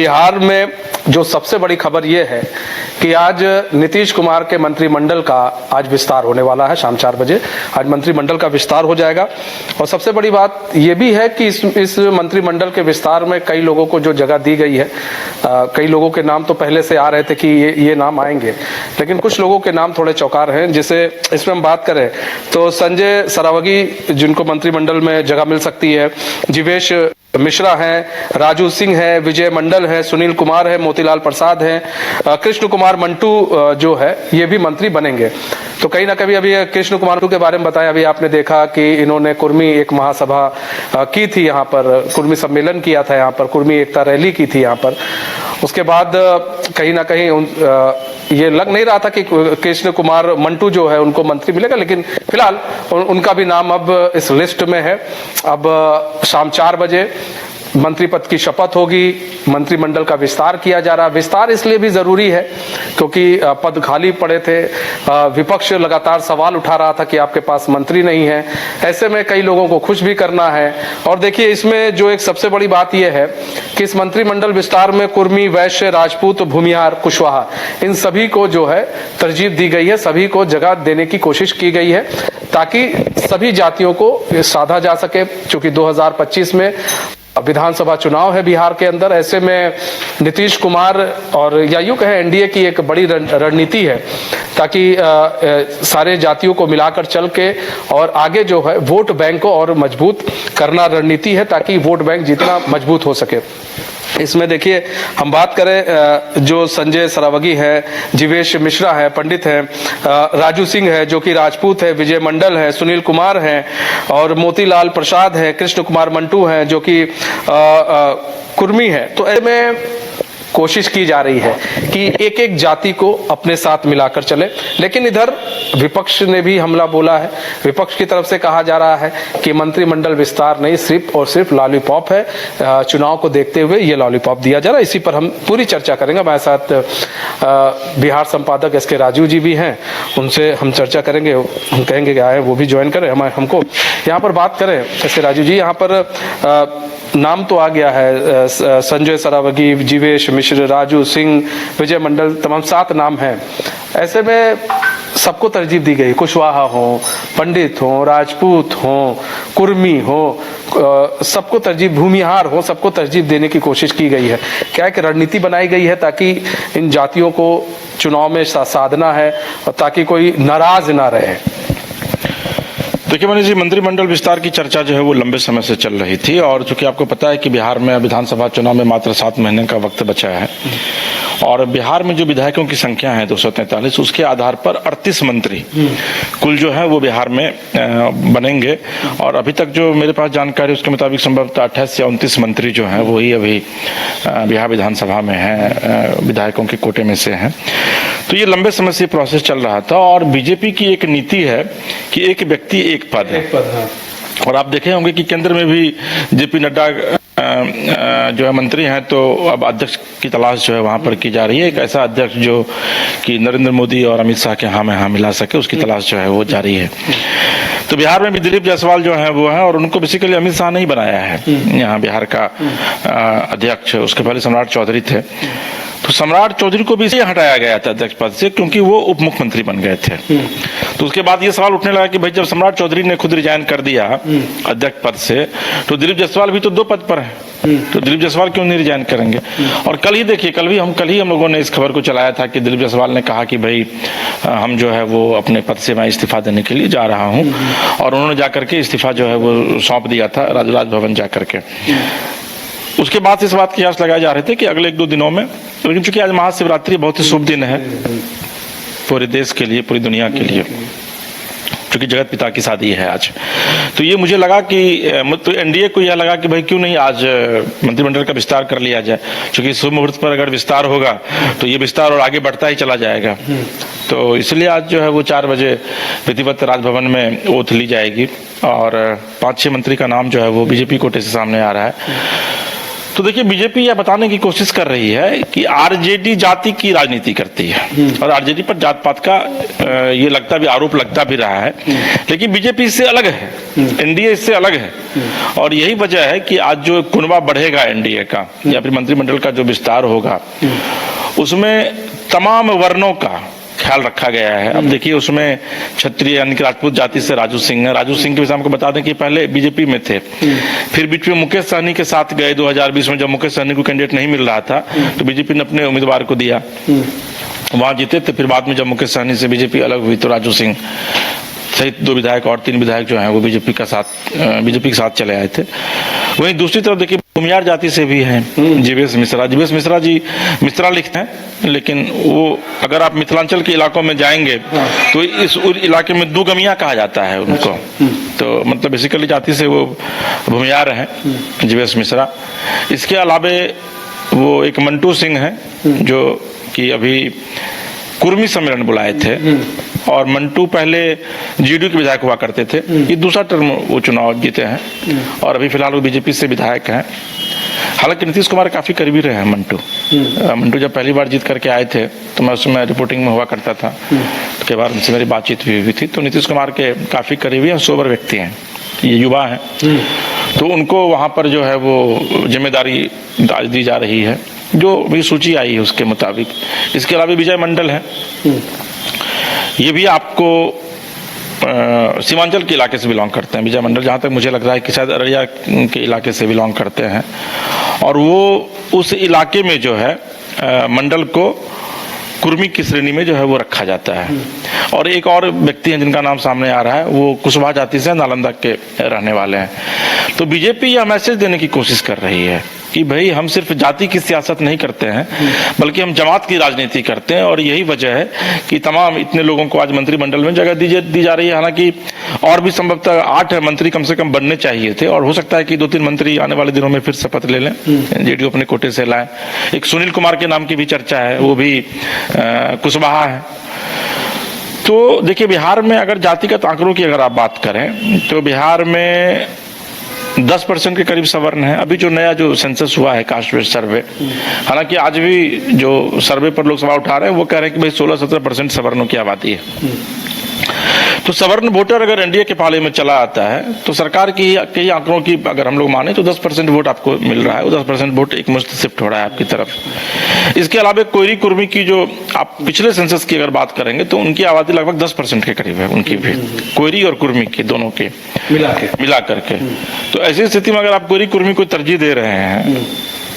बिहार में जो सबसे बड़ी खबर ये है कि आज नीतीश कुमार के मंत्रिमंडल का आज विस्तार होने वाला है। शाम 4 बजे आज मंत्रिमंडल का विस्तार हो जाएगा। और सबसे बड़ी बात ये भी है कि इस मंत्रिमंडल के विस्तार में कई लोगों को जो जगह दी गई है, कई लोगों के नाम तो पहले से आ रहे थे कि ये नाम आएंगे, लेकिन कुछ लोगों के नाम थोड़े चौंकार हैं। जिसे इसमें हम बात करें तो संजय सरावगी जिनको मंत्रिमंडल में जगह मिल सकती है, जीवेश मिश्रा हैं, राजू सिंह है, विजय मंडल है, सुनील कुमार है, मोतीलाल प्रसाद है, कृष्ण कुमार मंटू जो है ये भी मंत्री बनेंगे। तो कहीं ना कहीं अभी कृष्ण कुमार मंटू के बारे में बताया, अभी आपने देखा कि इन्होंने कुर्मी एक महासभा की थी, यहाँ पर कुर्मी सम्मेलन किया था, यहाँ पर कुर्मी एकता रैली की थी यहाँ पर। उसके बाद कहीं ना कहीं ये लग नहीं रहा था कि कृष्ण कुमार मंटू जो है उनको मंत्री मिलेगा, लेकिन फिलहाल उनका भी नाम अब इस लिस्ट में है। अब शाम 4 बजे मंत्री पद की शपथ होगी, मंत्रिमंडल का विस्तार किया जा रहा है। विस्तार इसलिए भी जरूरी है क्योंकि पद खाली पड़े थे, विपक्ष लगातार सवाल उठा रहा था कि आपके पास मंत्री नहीं है। ऐसे में कई लोगों को खुश भी करना है। और देखिए इसमें जो एक सबसे बड़ी बात यह है कि इस मंत्रिमंडल विस्तार में कुर्मी, वैश्य, राजपूत, भूमिहार, कुशवाहा इन सभी को जो है तरजीह दी गई है, सभी को जगह देने की कोशिश की गई है ताकि सभी जातियों को साधा जा सके। क्योंकि 2025 में विधानसभा चुनाव है बिहार के अंदर। ऐसे में नीतीश कुमार और या यूं कहें एनडीए की एक बड़ी रणनीति है ताकि सारे जातियों को मिलाकर चल के और आगे जो है वोट बैंक को और मजबूत करना रणनीति है ताकि वोट बैंक जितना मजबूत हो सके। इसमें देखिए हम बात करें जो संजय सरावगी है, जीवेश मिश्रा है, पंडित है, राजू सिंह है जो कि राजपूत है, विजय मंडल है, सुनील कुमार है और मोतीलाल प्रसाद है, कृष्ण कुमार मंटू है जो कि कुर्मी है। तो ऐसे में कोशिश की जा रही है कि एक एक जाति को अपने साथ मिलाकर चले। लेकिन इधर विपक्ष ने भी हमला बोला है। विपक्ष की तरफ से कहा जा रहा है कि मंत्रिमंडल विस्तार नहीं, सिर्फ और सिर्फ लॉलीपॉप है, चुनाव को देखते हुए ये लॉलीपॉप दिया जा रहा है। इसी पर हम पूरी चर्चा करेंगे। हमारे साथ बिहार संपादक एस के राजू जी भी हैं, उनसे हम चर्चा करेंगे। हम कहेंगे कि आए वो भी ज्वाइन करें हमको यहाँ पर बात करें। एस के राजू जी, यहाँ पर नाम तो आ गया है, संजय सरावगी, जीवेश मिश्र, राजू सिंह, विजय मंडल, तमाम 7 नाम हैं। ऐसे में सबको तरजीह दी गई, कुशवाहा हो, पंडित हो, राजपूत हो, कुर्मी हो, सबको तरजीह, भूमिहार हो, सबको तरजीह देने की कोशिश की गई है। क्या एक रणनीति बनाई गई है ताकि इन जातियों को चुनाव में साधना है और ताकि कोई नाराज ना रहे। देखिए मनीष जी, मंत्रिमंडल विस्तार की चर्चा जो है वो लंबे समय से चल रही थी और चूंकि आपको पता है कि बिहार में विधानसभा चुनाव में मात्र 7 महीने का वक्त बचा है और बिहार में जो विधायकों की संख्या है 243, उसके आधार पर 38 मंत्री कुल जो है वो बिहार में बनेंगे। और अभी तक जो मेरे पास जानकारी उसके मुताबिक संभवतः 28 या 29 मंत्री जो हैं वही अभी बिहार विधानसभा में हैं, विधायकों के कोटे में से हैं। तो ये लंबे समय से प्रोसेस चल रहा था और बीजेपी की एक नीति है कि एक व्यक्ति एक पद है। और आप देखे होंगे कि केंद्र में भी जेपी नड्डा जो है मंत्री हैं, तो अब अध्यक्ष की तलाश जो है वहां पर की जा रही है। एक ऐसा अध्यक्ष जो कि नरेंद्र मोदी और अमित शाह के हाँ में हाँ मिला सके, उसकी तलाश जो है वो जारी है। तो बिहार में भी दिलीप जायसवाल जो है वो है और उनको बेसिकली अमित शाह ने ही बनाया है यहाँ बिहार का अध्यक्ष। उसके पहले सम्राट चौधरी थे, तो सम्राट चौधरी को भी इसलिए हटाया गया था अध्यक्ष पद से क्योंकि वो उप मुख्यमंत्री बन गए थे। तो उसके बाद ये सवाल उठने लगा कि भाई जब सम्राट चौधरी ने खुद रिजाइन कर दिया अध्यक्ष पद से, तो दिलीप जायसवाल भी तो 2 पद पर है, तो दिलीप जायसवाल क्यों नहीं रिजाइन करेंगे। और कल ही देखिए, कल ही हम लोगों ने इस खबर को चलाया था कि दिलीप जायसवाल ने कहा कि भाई हम जो है वो अपने पद से मैं इस्तीफा देने के लिए जा रहा हूँ और उन्होंने जाकर के इस्तीफा जो है वो सौंप दिया था राजभवन जाकर के। उसके बाद इस बात की आस लगाए जा रहे थे कि अगले 1-2 दिनों में, लेकिन चूंकि आज महाशिवरात्रि बहुत ही शुभ दिन है पूरे देश के लिए, पूरी दुनिया के लिए, क्योंकि जगत पिता की शादी है आज, तो ये मुझे लगा कि तो एनडीए को यह लगा कि भाई क्यों नहीं आज मंत्रिमंडल का विस्तार कर लिया जाए, क्योंकि शुभ मुहूर्त पर अगर विस्तार होगा तो ये विस्तार और आगे बढ़ता ही चला जाएगा। तो इसलिए आज जो है वो 4 बजे विधिवत राजभवन में ओथ ली जाएगी और 5-6 मंत्री का नाम जो है वो बीजेपी कोटे से सामने आ रहा है। तो तो देखिए बीजेपी यह बताने की कोशिश कर रही है कि आरजेडी जाति की राजनीति करती है और आरजेडी पर जात पात का ये लगता भी आरोप लगता भी रहा है, लेकिन बीजेपी इससे अलग है, एनडीए इससे अलग है। और यही वजह है कि आज जो कुनबा बढ़ेगा एनडीए का या फिर मंत्रिमंडल का जो विस्तार होगा उसमें तमाम वर्णों का ख्याल रखा गया है। अब देखिए उसमें क्षत्रिय यानी कि राजपूत जाति से राजू सिंह है। राजू सिंह के विषय हमको बता दें कि पहले बीजेपी में थे, फिर बीच में मुकेश सहनी के साथ गए 2020 में, जब मुकेश सहनी को कैंडिडेट नहीं मिल रहा था तो बीजेपी ने अपने उम्मीदवार को दिया, वहां जीते थे। फिर बाद में जब मुकेश सहनी से बीजेपी अलग हुई तो राजू सिंह सहित 2 विधायक और 3 विधायक जो हैं वो बीजेपी के साथ चले आए थे। वहीं दूसरी तरफ देखिए भूमियार जाति से भी हैं जीवेश मिश्रा जी मिश्रा लिखते हैं, लेकिन वो अगर आप मिथिलांचल के इलाकों में जाएंगे तो इस इलाके में दुगमिया कहा जाता है उनको, तो मतलब बेसिकली जाति से वो भूमियार हैं जीवेश मिश्रा। इसके अलावे वो एक मंटू सिंह हैं जो कि अभी कुर्मी सम्मेलन बुलाए थे, और मंटू पहले जीडीयू के विधायक हुआ करते थे, ये दूसरा टर्म वो चुनाव जीते हैं और अभी फिलहाल वो बीजेपी से विधायक हैं। हालांकि नीतीश कुमार काफी करीबी रहे हैं मंटू जब पहली बार जीत करके आए थे तो मैं उसमें रिपोर्टिंग में हुआ करता था, उसके बाद उनसे मेरी बातचीत भी हुई थी। तो नीतीश कुमार के काफी करीबी और सोबर व्यक्ति हैं, ये युवा हैं, तो उनको वहां पर जो है वो जिम्मेदारी दी जा रही है जो भी सूची आई है उसके मुताबिक। इसके अलावा विजय मंडल है, ये भी आपको सीमांचल के इलाके से बिलोंग करते हैं। विजय मंडल जहाँ तक मुझे लग रहा है कि शायद अररिया के इलाके से बिलोंग करते हैं, और वो उस इलाके में जो है मंडल को कुर्मी की श्रेणी में जो है वो रखा जाता है। और एक और व्यक्ति हैं जिनका नाम सामने आ रहा है, वो कुशवाहा जाति से नालंदा के रहने वाले हैं। तो बीजेपी यह मैसेज देने की कोशिश कर रही है कि भाई हम सिर्फ जाति की सियासत नहीं करते हैं बल्कि हम जमात की राजनीति करते हैं, और यही वजह है कि तमाम इतने लोगों को आज मंत्रिमंडल में जगह दी जा रही है। हालांकि और भी संभवतः 8 मंत्री कम से कम बनने चाहिए थे, और हो सकता है कि 2-3 मंत्री आने वाले दिनों में फिर शपथ ले लें, जेडीयू अपने कोटे से लाए। एक सुनील कुमार के नाम की भी चर्चा है, वो भी कुशवाहा है। तो देखिए बिहार में अगर जातिगत आंकड़ों की अगर आप बात करें तो बिहार में 10% के करीब सवर्ण है। अभी जो नया जो सेंसस हुआ है कास्ट बेस्ड सर्वे, हालांकि आज भी जो सर्वे पर लोग सवाल उठा रहे हैं वो कह रहे हैं कि भाई 16-17% सवर्णों की आबादी है। तो सवर्ण वोटर अगर एनडीए के पाले में चला आता है तो सरकार की कई आंकड़ों की अगर हम लोग माने तो 10% वोट आपको मिल रहा है, वो 10% वोट एक मुश्त शिफ्ट हो रहा है आपकी तरफ। इसके अलावा कोयरी कुर्मी की जो आप पिछले सेंसस की अगर बात करेंगे तो उनकी आबादी लगभग 10% के करीब है, उनकी भी कोयरी और कुर्मी की दोनों के मिला करके। तो ऐसी स्थिति में अगर आप कोयरी कुर्मी को तरजीह दे रहे हैं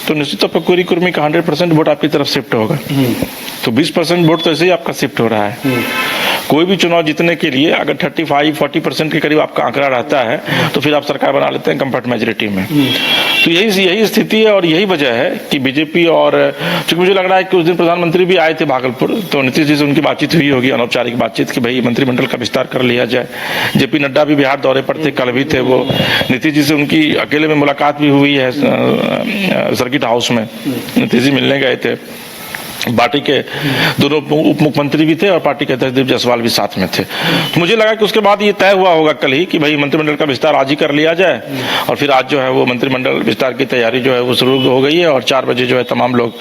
तो निश्चित तौर पर कोयरी कुर्मी का 100% वोट आपकी तरफ शिफ्ट होगा। तो 20% वोट तो ऐसे ही आपका शिफ्ट हो रहा है। कोई भी चुनाव जीतने के लिए अगर 35-40% के करीब आपका आंकड़ा रहता है तो फिर आप सरकार बना लेते हैं कंफर्ट मेजोरिटी में। तो यही स्थिति है और यही वजह है कि बीजेपी, और चूंकि मुझे लग रहा है कि उस दिन प्रधानमंत्री भी आए थे भागलपुर, तो नीतीश जी से उनकी बातचीत हुई होगी, अनौपचारिक बातचीत, कि भाई मंत्रिमंडल का विस्तार कर लिया जाए। जेपी नड्डा भी बिहार दौरे पर थे, कल भी थे वो। नीतीश जी से उनकी अकेले में मुलाकात भी हुई है सर्किट हाउस में, नीतीश जी मिलने गए थे। पार्टी के दोनों उप मुख्यमंत्री भी थे और पार्टी के अध्यक्ष देव जायसवाल भी साथ में थे। तो मुझे लगा कि उसके बाद ये तय हुआ होगा कल ही कि भाई मंत्रिमंडल का विस्तार आज ही कर लिया जाए, और फिर आज जो है वो मंत्रिमंडल विस्तार की तैयारी जो है वो शुरू हो गई है, और 4 बजे जो है तमाम लोग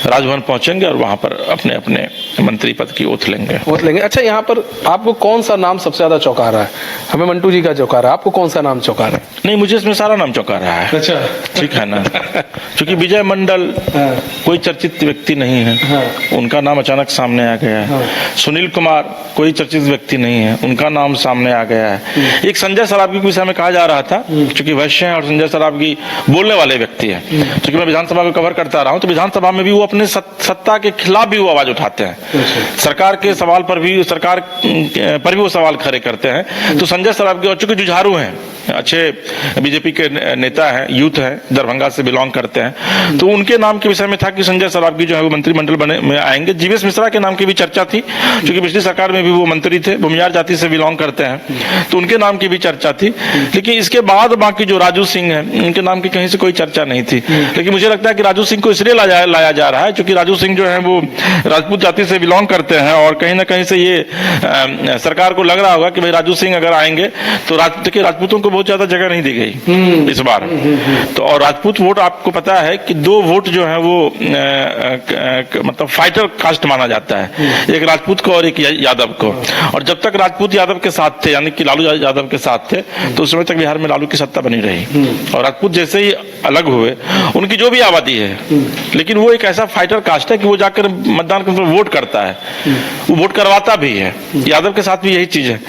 राजभवन पहुंचेंगे और वहां पर अपने अपने मंत्री पद की ओथ लेंगे। अच्छा, यहाँ पर आपको कौन सा नाम सबसे ज्यादा चौंका रहा है? हमें मंटू जी का चौंका रहा है, आपको कौन सा नाम चौंका रहा है? नहीं, मुझे इसमें सारा नाम चौंका रहा है। अच्छा, ठीक है ना, क्योंकि विजय मंडल कोई चर्चित व्यक्ति नहीं है, उनका नाम अचानक सामने आ गया है। सुनील कुमार कोई चर्चित व्यक्ति नहीं है, उनका नाम सामने आ गया है। एक संजय सरावगी के विषय में कहा जा रहा था, क्योंकि वैश्य हैं और संजय सरावगी बोलने वाले व्यक्ति हैं। क्योंकि मैं विधानसभा को कवर करता रहा हूं तो विधानसभा में भी वो अपने सत्ता के खिलाफ भी वो आवाज उठाते हैं, सरकार के सवाल पर भी, सरकार पर भी वो सवाल खड़े करते हैं। तो संजय सरावगी और चूंकि जुझारू हैं, अच्छे बीजेपी के नेता हैं, यूथ हैं, दरभंगा से बिलोंग करते हैं, तो उनके नाम के विषय में था कि संजय सरावगी जो है वो मंत्रिमंडल में आएंगे। जीवेश मिश्रा के नाम की भी चर्चा थी, क्योंकि पिछली सरकार में भी वो मंत्री थे, भूमियार जाति से बिलोंग करते हैं, तो उनके नाम की भी चर्चा थी। लेकिन इसके बाद बाकी जो राजू सिंह है, उनके नाम की कहीं से कोई चर्चा नहीं थी। लेकिन मुझे लगता है कि राजू सिंह को इसलिए लाया जा रहा है क्योंकि राजू सिंह जो है वो राजपूत जाति से बिलोंग करते हैं, और कहीं ना कहीं से ये सरकार को लग रहा होगा कि भाई राजू सिंह अगर आएंगे तो देखिए राजपूतों को बहुत ज्यादा जगह नहीं दी गई इस बार। तो और राजपूत वोट आपको पता है कि 2 वोट जो है वो मतलब फाइटर कास्ट माना जाता है, एक राजपूत को और एक यादव को। और जब तक राजपूत यादव के साथ थे, यानी कि लालू यादव के साथ थे, तो उस समय तक बिहार में लालू की सत्ता बनी रही। और राजपूत जैसे ही अलग हुए, उनकी जो भी आबादी है, लेकिन वो एक ऐसा फाइटर कास्ट है कि वो जाकर मतदान केंद्र पर वोट करता है, वो वोट करवाता भी है। यादव के साथ भी यही चीज है।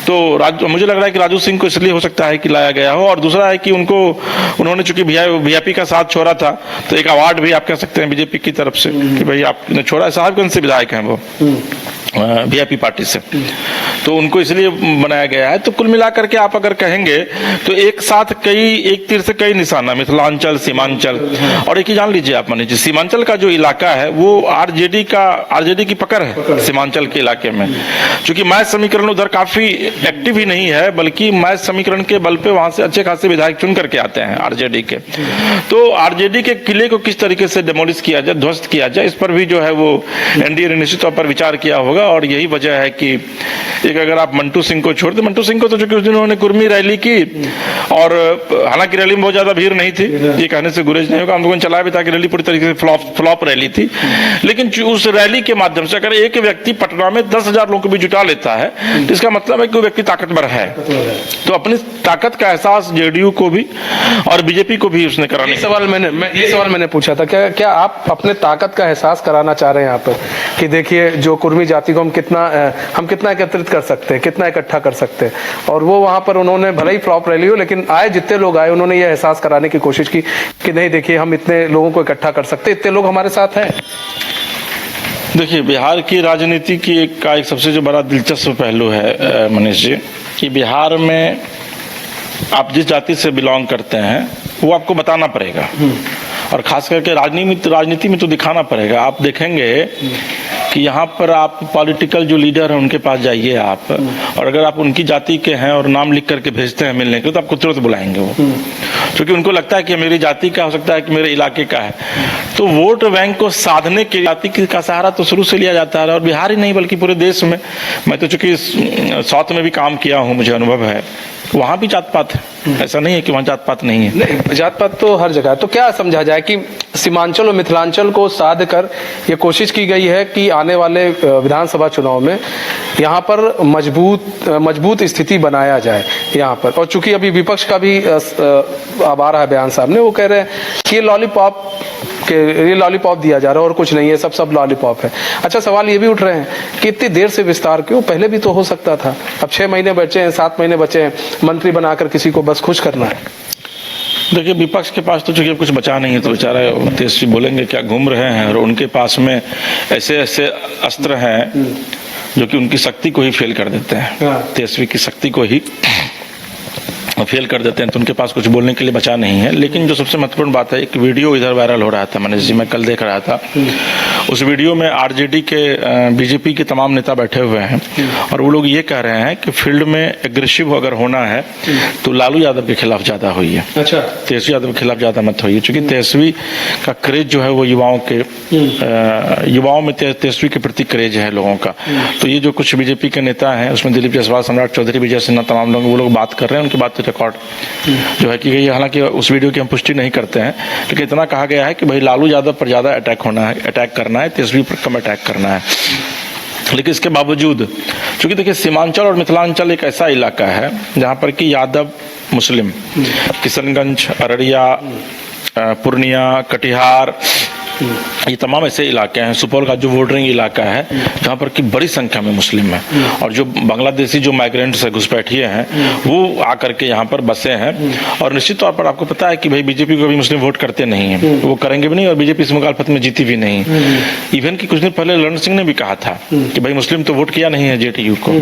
तो मुझे लग रहा है कि राजू सिंह को इसलिए हो सकता है कि लाया गया हो। और दूसरा है कि उन्होंने चूंकि वीआईपी का साथ छोड़ा था, तो एक अवार्ड भी आप कह सकते हैं बीजेपी की तरफ से कि भाई आपने छोड़ा। साहबगंज से विधायक हैं वो वीआईपी पार्टी से, तो उनको इसलिए बनाया गया है। तो कुल मिलाकर के आप अगर कहेंगे तो एक साथ एक तीर से कई निशाना, मिथिलांचल, सीमांचल। और एक ही जान लीजिए आप, मान लीजिए सीमांचल का जो इलाका है वो आरजेडी की पकड़ है सीमांचल के इलाके में। क्योंकि मैच समीकरण उधर काफी एक्टिव ही नहीं है, बल्कि मैच समीकरण के बल पे वहां से अच्छे खासे विधायक चुन करके आते हैं आरजेडी के। तो आरजेडी के किले को किस तरीके से डेमोलिश किया जाए, ध्वस्त किया जाए, इस पर भी जो है वो एनडीए ने निश्चित तौर पर विचार किया होगा। और यही वजह है कि एक अगर आप मंटू सिंह को छोड़ दे, मंटू सिंह को तो चूंकि उस दिन उन्होंने कुर्मी रैली की, और हालांकि रैली में बहुत ज्यादा भीड़ नहीं थी, ये कहने से गुरेज नहीं होगा, हम लोगों ने चलाया भी था कि रैली पूरी तरीके से फ्लॉप रैली थी। लेकिन उस रैली के माध्यम से अगर एक व्यक्ति पटना में 10,000 लोगों को भी जुटा लेता है, तो इसका मतलब है कि वो व्यक्ति ताकतवर है। तो अपनी ताकत का एहसास जेडीयू को भी और बीजेपी को भी उसने कराने। ये सवाल मैंने पूछा था, क्या आप अपने ताकत का एहसास कराना चाह रहे हैं यहाँ पर कि देखिए जो कुर्मी जाति को हम कितना एकत्रित कर सकते हैं, कितना इकट्ठा कर सकते हैं। और वो वहां पर उन्होंने भले ही फ्लॉप रैली हो, लेकिन आए जितने लोग आए, उन्होंने ये एहसास कराने की कोशिश की कि नहीं देखिए हम इतने लोगों को इकट्ठा कर सकते, इतने लोग हमारे साथ हैं। देखिए बिहार की राजनीति की एक सबसे जो बड़ा दिलचस्प पहलू है मनीष जी, कि बिहार में आप जिस जाति से बिलोंग करते हैं वो आपको बताना पड़ेगा, और खास करके राजनीति में तो दिखाना पड़ेगा। आप देखेंगे कि यहाँ पर आप पॉलिटिकल जो लीडर हैं उनके पास जाइए आप, और अगर आप उनकी जाति के हैं और नाम लिख करके भेजते हैं मिलने के, तो आपको तुरंत बुलाएंगे वो, क्योंकि उनको लगता है कि मेरी जाति का हो सकता है कि मेरे इलाके का है। तो वोट बैंक को साधने के जाति का सहारा तो शुरू से लिया जाता है, और बिहार ही नहीं बल्कि पूरे देश में। मैं तो चूंकि साउथ में भी काम किया हूँ, मुझे अनुभव है, वहां भी जात पात है, ऐसा नहीं है कि वहां जात पात नहीं है। नहीं, जात पात तो हर जगह है। तो क्या समझा जाए कि सीमांचल और मिथिलांचल को साध कर ये कोशिश की गई है कि आने वाले विधानसभा चुनाव में यहाँ पर मजबूत स्थिति बनाया जाए यहाँ पर। और चूंकि अभी विपक्ष का भी अब आ रहा है बयान, साहब ने वो कह रहे हैं कि ये लॉलीपॉप दिया जा रहा है और कुछ नहीं है, सब लॉलीपॉप है। अच्छा, सवाल ये भी उठ रहे हैं कि इतनी देर से विस्तार क्यों, पहले भी तो हो सकता था। अब 6 महीने बचे हैं, 7 महीने बचे हैं, मंत्री बनाकर किसी को बस खुश करना है। देखिए विपक्ष के पास तो चूंकि कुछ बचा नहीं है, तो बेचारा तेजस्वी बोलेंगे क्या, घूम रहे हैं, और उनके पास में ऐसे अस्त्र हैं जो कि उनकी शक्ति को ही फेल कर देते हैं, तेजस्वी की शक्ति को ही फेल कर देते हैं। तो उनके पास कुछ बोलने के लिए बचा नहीं है। लेकिन जो सबसे महत्वपूर्ण बात है, एक वीडियो इधर वायरल हो रहा था मनीष जी, मैं कल देख रहा था। उस वीडियो में आरजेडी के बीजेपी के तमाम नेता बैठे हुए हैं, और वो लोग ये कह रहे हैं कि फील्ड में एग्रेसिव अगर होना है तो लालू यादव के खिलाफ ज्यादा हुई है। अच्छा, तेजस्वी यादव के खिलाफ ज्यादा मत होइए, क्योंकि तेजस्वी का क्रेज जो है वो युवाओं में तेजस्वी के प्रति क्रेज है लोगों का। तो ये जो कुछ बीजेपी के नेता हैं, उसमें दिलीप जायसवाल, सम्राट चौधरी, विजय सिन्हा, तमाम लोग वो लोग बात कर रहे हैं, उनकी बात रिकॉर्ड जो है की गई है। हालांकि उस वीडियो की हम पुष्टि नहीं करते हैं, लेकिन इतना कहा गया है कि भाई लालू यादव पर ज्यादा अटैक करना है, तेजस्वी पर कम अटैक करना है। लेकिन इसके बावजूद चूंकि देखिए सीमांचल और मिथिलांचल एक ऐसा इलाका है जहां पर कि यादव मुस्लिम, किशनगंज, अररिया, पूर्णिया, कटिहार, ये तमाम ऐसे इलाके हैं। सुपौल का जो बॉर्डरिंग इलाका है जहाँ पर कि बड़ी संख्या में मुस्लिम हैं, और जो बांग्लादेशी जो माइग्रेंट्स है, घुसपैठिए हैं, वो आकर के यहाँ पर बसे हैं। और निश्चित तौर पर आपको पता है कि भाई बीजेपी को भी मुस्लिम वोट करते नहीं है, वो करेंगे भी नहीं, और बीजेपी इस मुखालफत में जीती भी नहीं। इवन कि कुछ दिन पहले ललन सिंह ने भी कहा था कि भाई मुस्लिम तो वोट किया नहीं है जेडीयू को।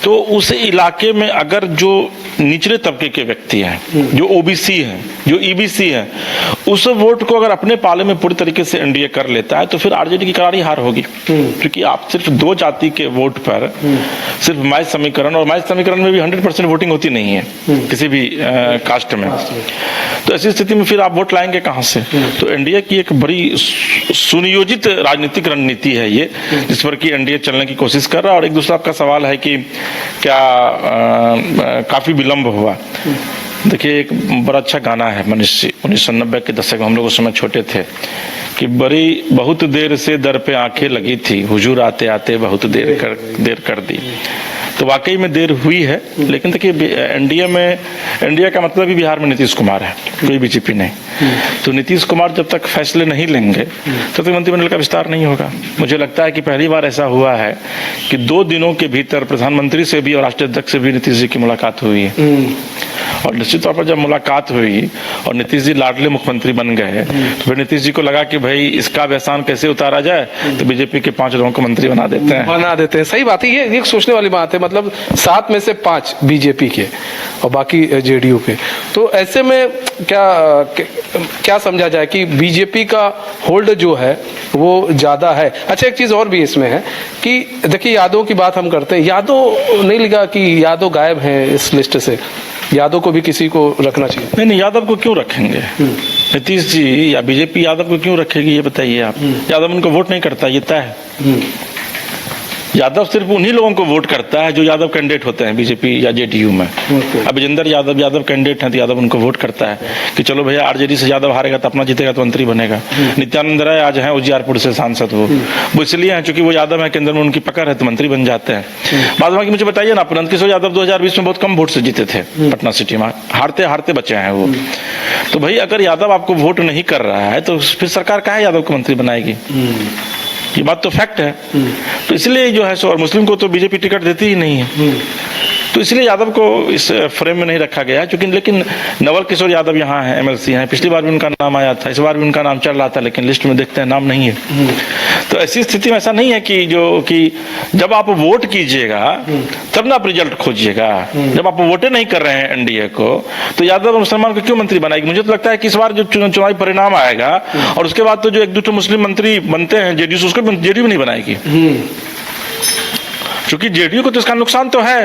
तो उस इलाके में अगर जो निचले तबके के व्यक्ति हैं, जो ओबीसी हैं, जो ईबीसी हैं, उस वोट को अगर अपने पाले में पूरी तरीके से एनडीए कर लेता है, तो फिर आरजेडी की करारी हार होगी। क्योंकि आप सिर्फ 2 जाति के वोट पर सिर्फ मैच समीकरण, और मैच समीकरण में भी 100% वोटिंग होती नहीं है किसी भी कास्ट में। तो ऐसी स्थिति में फिर आप वोट लाएंगे कहां से? तो एनडीए की एक बड़ी सुनियोजित राजनीतिक रणनीति है ये, जिस पर कि एनडीए चलने की कोशिश कर रहा है। और एक दूसरा आपका सवाल है कि क्या काफी विलंब हुआ। देखिए, एक बड़ा अच्छा गाना है मनीष जी, 1990 के दशक में, हम लोग उस समय छोटे थे, कि बहुत देर से दर पे आंखें लगी थी, हुजूर आते आते बहुत देर कर दी। तो वाकई में देर हुई है, लेकिन देखिए एनडीए का मतलब भी बिहार में नीतीश कुमार है, कोई बीजेपी नहीं। तो नीतीश कुमार जब तक फैसले नहीं लेंगे तब तक मंत्रिमंडल का विस्तार नहीं होगा। मुझे लगता है कि पहली बार ऐसा हुआ है कि 2 दिनों के भीतर प्रधानमंत्री से भी और राष्ट्रीय अध्यक्ष से भी नीतीश जी की मुलाकात हुई है। और निश्चित तौर पर जब मुलाकात हुई और नीतीश जी लाडले मुख्यमंत्री बन गए, तो फिर नीतीश जी को लगा कि भाई इसका एहसान कैसे उतारा जाए, तो बीजेपी के 5 लोगों को मंत्री बना देते हैं। सही बात है, ये सोचने वाली बात है। मतलब 7 में से 5 बीजेपी के और बाकी जेडीयू के। तो ऐसे में क्या समझा जाए कि बीजेपी का होल्ड जो है वो ज्यादा है। अच्छा, एक चीज और भी इसमें है कि देखिए, यादव की बात हम करते हैं, यादव नहीं लिखा कि यादव गायब है इस लिस्ट से, यादव को भी किसी को रखना चाहिए। नहीं, यादव को क्यों रखेंगे? नीतीश जी या बीजेपी यादव को क्यों रखेगी, ये बताइए आप। यादव उनको वोट नहीं करता, ये तय है। यादव सिर्फ उन्हीं लोगों को वोट करता है जो यादव कैंडिडेट होते हैं बीजेपी या जेडीयू में। अब विजेंद्र यादव कैंडिडेट हैं, तो यादव उनको वोट करता है कि चलो भैया, आरजेडी से यादव हारेगा तो अपना जीतेगा तो मंत्री बनेगा। नित्यानंद राय आज हैं उजियारपुर से सांसद, वो इसलिए हैं क्योंकि वो यादव है, केंद्र में उनकी पकड़ है, तो मंत्री बन जाते हैं। बाद बाकी मुझे बताइए ना, नंदकिशोर यादव 2020 में बहुत कम वोट से जीते थे पटना सिटी में, हारते बचे हैं वो। तो भाई, अगर यादव आपको वोट नहीं कर रहा है तो फिर सरकार काहे यादव को मंत्री बनाएगी? ये बात तो फैक्ट है। तो इसलिए जो है सो, और मुस्लिम को तो बीजेपी टिकट देती ही नहीं है, तो इसलिए यादव को इस फ्रेम में नहीं रखा गया। क्योंकि लेकिन नवल किशोर यादव यहाँ हैं, एमएलसी हैं, पिछली बार भी उनका नाम आया था, इस बार भी उनका नाम चल रहा था, लेकिन लिस्ट में देखते हैं नाम नहीं है। तो ऐसी स्थिति में ऐसा नहीं है कि जब आप वोट कीजिएगा तब ना आप रिजल्ट खोजिएगा। जब आप वोटे नहीं कर रहे हैं एनडीए को, तो यादव और मुसलमान को क्यों मंत्री बनाएगी? मुझे तो लगता है कि इस बार जो चुनावी परिणाम आएगा और उसके बाद तो जो 1-2 मुस्लिम मंत्री बनते हैं जेडीयू, उसको जेडीयू नहीं बनाएगी, क्योंकि जेडीयू को तो इसका नुकसान तो है।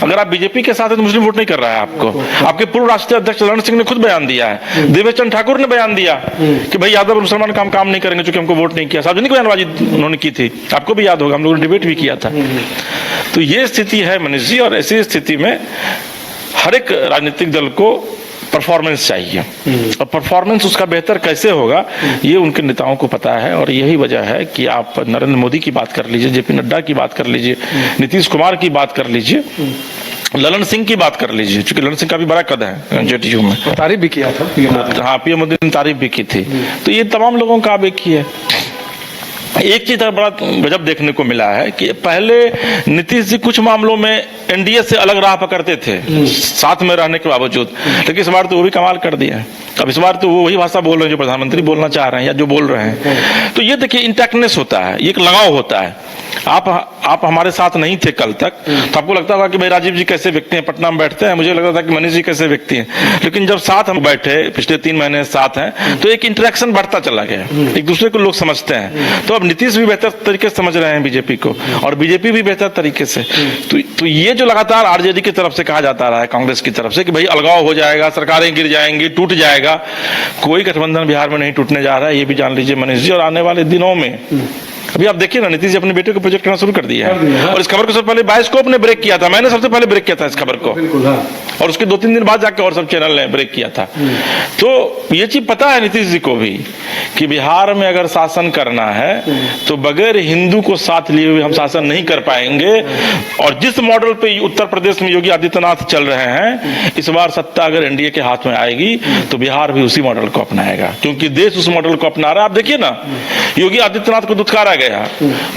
अगर आप बीजेपी के साथ है तो मुस्लिम वोट नहीं कर रहा है आपको। आपके पूर्व राष्ट्रीय अध्यक्ष ललन सिंह ने खुद बयान दिया है, देवेश चंद्र ठाकुर ने बयान दिया कि भाई यादव और मुसलमान काम नहीं करेंगे क्योंकि हमको वोट नहीं किया। सार्वजनिक बयानबाजी उन्होंने की थी, आपको भी याद होगा, हम लोगों ने डिबेट भी किया था। तो ये स्थिति है मनीष जी, और ऐसी स्थिति में हर एक राजनीतिक दल को परफॉर्मेंस चाहिए, और परफॉर्मेंस उसका बेहतर कैसे होगा ये उनके नेताओं को पता है। और यही वजह है कि आप नरेंद्र मोदी की बात कर लीजिए, जेपी नड्डा की बात कर लीजिए, नीतीश कुमार की बात कर लीजिए, ललन सिंह की बात कर लीजिए, क्योंकि ललन सिंह का भी बड़ा कद है जेडीयू में, तारीफ भी किया था। हाँ, पीएम मोदी ने तारीफ भी की थी। तो ये तमाम लोगों का अब एक ही है। एक चीज बड़ा गजब देखने को मिला है कि पहले नीतीश जी कुछ मामलों में एनडीए से अलग राह पकड़ते थे, साथ में रहने के बावजूद, लेकिन इस बार तो वो भी कमाल कर दिया है। अब इस बार तो वो वही भाषा बोल रहे हैं जो प्रधानमंत्री बोलना चाह रहे हैं या जो बोल रहे हैं। तो ये देखिए, इंटैक्टनेस होता है, एक लगाव होता है। आप हमारे साथ नहीं थे कल तक, तो आपको लगता होगा कि भाई राजीव जी कैसे व्यक्ति हैं, पटना में बैठते हैं, मुझे लगता था कि मनीष जी कैसे व्यक्ति हैं। लेकिन जब साथ हम बैठे, पिछले 3 महीने साथ हैं, तो एक इंटरेक्शन बढ़ता चला गया, एक दूसरे को लोग समझते हैं। तो अब नीतीश भी बेहतर तरीके से समझ रहे हैं बीजेपी को, और बीजेपी भी बेहतर तरीके से। तो ये जो लगातार आरजेडी की तरफ से कहा जाता रहा है, कांग्रेस की तरफ से, कि भाई अलगाव हो जाएगा, सरकारें गिर जाएंगी, टूट जाएगा, कोई गठबंधन बिहार में नहीं टूटने जा रहा है, ये भी जान लीजिए मनीष जी। और आने वाले दिनों में अभी आप देखिए ना, नीतीश जी अपने बेटे को प्रोजेक्ट करना शुरू कर दिया है, और इस खबर को सबसे पहले बायोस्कोप ने ब्रेक किया था, मैंने सबसे पहले ब्रेक किया था इस खबर को, और उसके 2-3 दिन बाद जाकर और सब चैनल ने ब्रेक किया था। तो ये चीज पता है नीतीश जी को भी कि बिहार में अगर शासन करना है तो बगैर हिंदू को साथ लिए हुए हम शासन नहीं कर पाएंगे। और जिस मॉडल पे उत्तर प्रदेश में योगी आदित्यनाथ चल रहे हैं, इस बार सत्ता अगर एनडीए के हाथ में आएगी तो बिहार भी उसी मॉडल को अपनाएगा, क्योंकि देश उस मॉडल को अपना रहा है। आप देखिए ना, योगी आदित्यनाथ को दुत्कारा गया,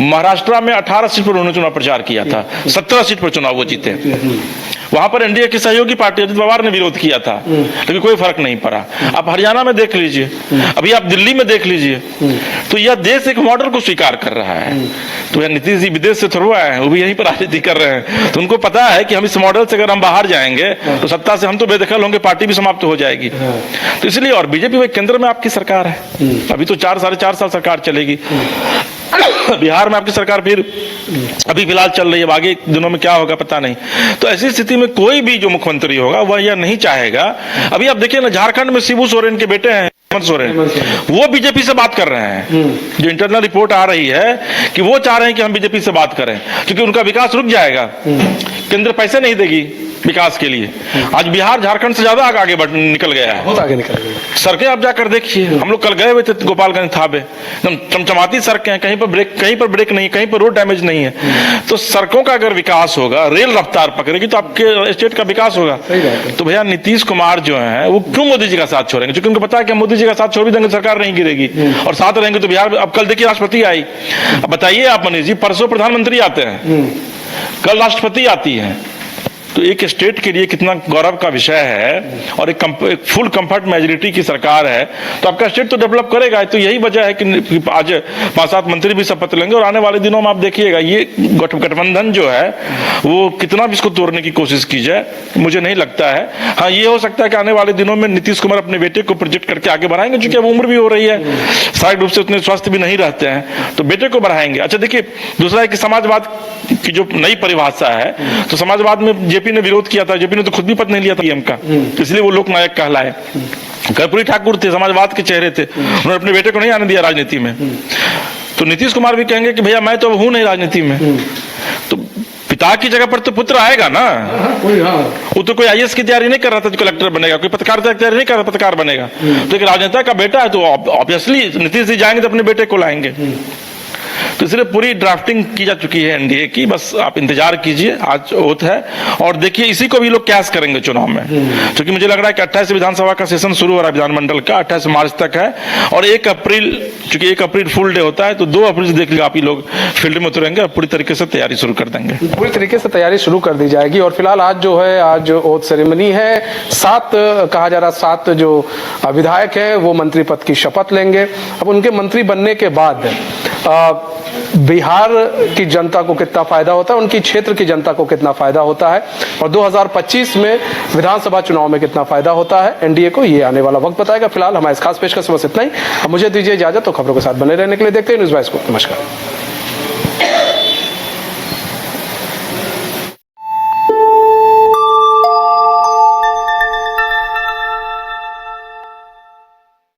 महाराष्ट्र में 18 सीट पर उन्होंने चुनाव प्रचार किया था, 17 सीट पर चुनाव वो जीते। वहां पर एनडीए की सहयोगी पार्टी अजित पवार ने विरोध किया था, लेकिन कोई फर्क नहीं पड़ा। आप हरियाणा में देख लीजिए, अभी आप दिल्ली में देख लीजिए, तो यह देश एक मॉडल को स्वीकार कर रहा है। तो यह नीतीश जी विदेश से थोड़ा आए हैं, वो भी यहीं पर राजनीति कर रहे हैं, तो उनको पता है कि हम इस मॉडल से अगर हम बाहर जाएंगे तो सत्ता से हम तो बेदखल होंगे, पार्टी भी समाप्त हो जाएगी। तो इसलिए, और बीजेपी में केंद्र में आपकी सरकार है, अभी तो 4 साढ़े 4 साल सरकार चलेगी। बिहार में आपकी सरकार फिर अभी फिलहाल चल रही है, आगे दिनों में क्या होगा पता नहीं। तो ऐसी स्थिति में कोई भी जो मुख्यमंत्री होगा वह यह नहीं चाहेगा। अभी आप देखिए ना, झारखंड में शिबू सोरेन के बेटे हैं हेमंत सोरेन, वो बीजेपी से बात कर रहे हैं। जो इंटरनल रिपोर्ट आ रही है कि वो चाह रहे हैं कि हम बीजेपी से बात करें, क्योंकि उनका विकास रुक जाएगा, केंद्र पैसे नहीं देगी विकास के लिए। आज बिहार झारखंड से ज्यादा आगे निकल गया है, बहुत आगे निकल गया। सड़कें आप जाकर देखिए, हम लोग कल गए हुए थे गोपालगंज थाबे, एकदम चमचमाती सड़कें हैं, कहीं पर ब्रेक नहीं, कहीं पर रोड डैमेज नहीं है। तो सड़कों का अगर विकास होगा, रेल रफ्तार पकड़ेगी तो आपके स्टेट का विकास होगा। तो भैया नीतीश कुमार जो है वो क्यों मोदी जी का साथ छोड़ेंगे? क्योंकि उनको पता है कि मोदी जी का साथ छोड़ भी देंगे सरकार नहीं गिरेगी, और साथ रहेंगे तो बिहार। अब कल देखिए राष्ट्रपति आई, अब बताइए आप मनीष जी, परसों प्रधानमंत्री आते हैं, कल राष्ट्रपति आती है, तो एक स्टेट के लिए कितना गौरव का विषय है। और एक फुल कंफर्ट मेजोरिटी की सरकार है, तो आपका स्टेट तो डेवलप करेगा। तो यही वजह है कि आज 5-7 मंत्री भी शपथ लेंगे, और आने वाले दिनों में आप देखिएगा ये गठबंधन जो है वो कितना भी इसको तोड़ने की कोशिश की जाए, मुझे नहीं लगता है। हाँ, ये हो सकता है कि आने वाले दिनों में नीतीश कुमार अपने बेटे को प्रोजेक्ट करके आगे बढ़ाएंगे, क्योंकि अब उम्र भी हो रही है, शारीरिक रूप से उतने स्वस्थ भी नहीं रहते हैं, तो बेटे को बढ़ाएंगे। अच्छा देखिए, दूसरा है कि समाजवाद की जो नई परिभाषा है, तो समाजवाद में जेपी ने विरोध किया था, जेपी ने तो खुद भी पद नहीं लिया था पीएम का, इसलिए वो लोकनायक कहलाए। कर्पूरी ठाकुर थे, समाजवाद के चेहरे थे, उन्होंने अपने बेटे को नहीं आने दिया राजनीति में। तो नीतीश कुमार भी कहेंगे कि भैया मैं तो हूं नहीं राजनीति में, तो पिता की जगह पर तो पुत्र आएगा ना। वो तो कोई आईएएस की तैयारी नहीं कर रहा था जो कलेक्टर बनेगा, कोई पत्रकारिता की तैयारी नहीं कर रहा पत्रकार बनेगा। तो एक राजनेता का बेटा है, तो ऑब्वियसली नीतीश जी जाएंगे तो अपने बेटे को लाएंगे। तो इसलिए पूरी ड्राफ्टिंग की जा चुकी है एनडीए की, बस आप इंतजार कीजिए, आज ओथ है, और देखिए इसी को भी लोग कैश करेंगे चुनाव में। क्योंकि मुझे लग रहा है कि 28 विधानसभा का सेशन शुरू हो रहा है विधानमंडल का, 28 मार्च तक है, और 1 अप्रैल, चूंकि 1 अप्रैल फुल डे होता है, तो 2 अप्रैल से देख लीजिए आप ही लोग फील्ड में उतरेंगे और पूरी तरीके से तैयारी शुरू कर देंगे। पूरी तरीके से तैयारी शुरू कर दी जाएगी। और फिलहाल आज जो है, आज ओथ सेरेमनी है, 7 कहा जा रहा 7 जो विधायक है वो मंत्री पद की शपथ लेंगे। अब उनके मंत्री बनने के बाद बिहार की जनता को कितना फायदा होता है, उनकी क्षेत्र की जनता को कितना फायदा होता है, और 2025 में विधानसभा चुनाव में कितना फायदा होता है एनडीए को, ये आने वाला वक्त बताएगा। फिलहाल हमारे इस खास पेशकश में बस इतना ही। अब मुझे दीजिए इजाजत, तो खबरों के साथ बने रहने के लिए देखते हैं न्यूज़ वाइज को। नमस्कार।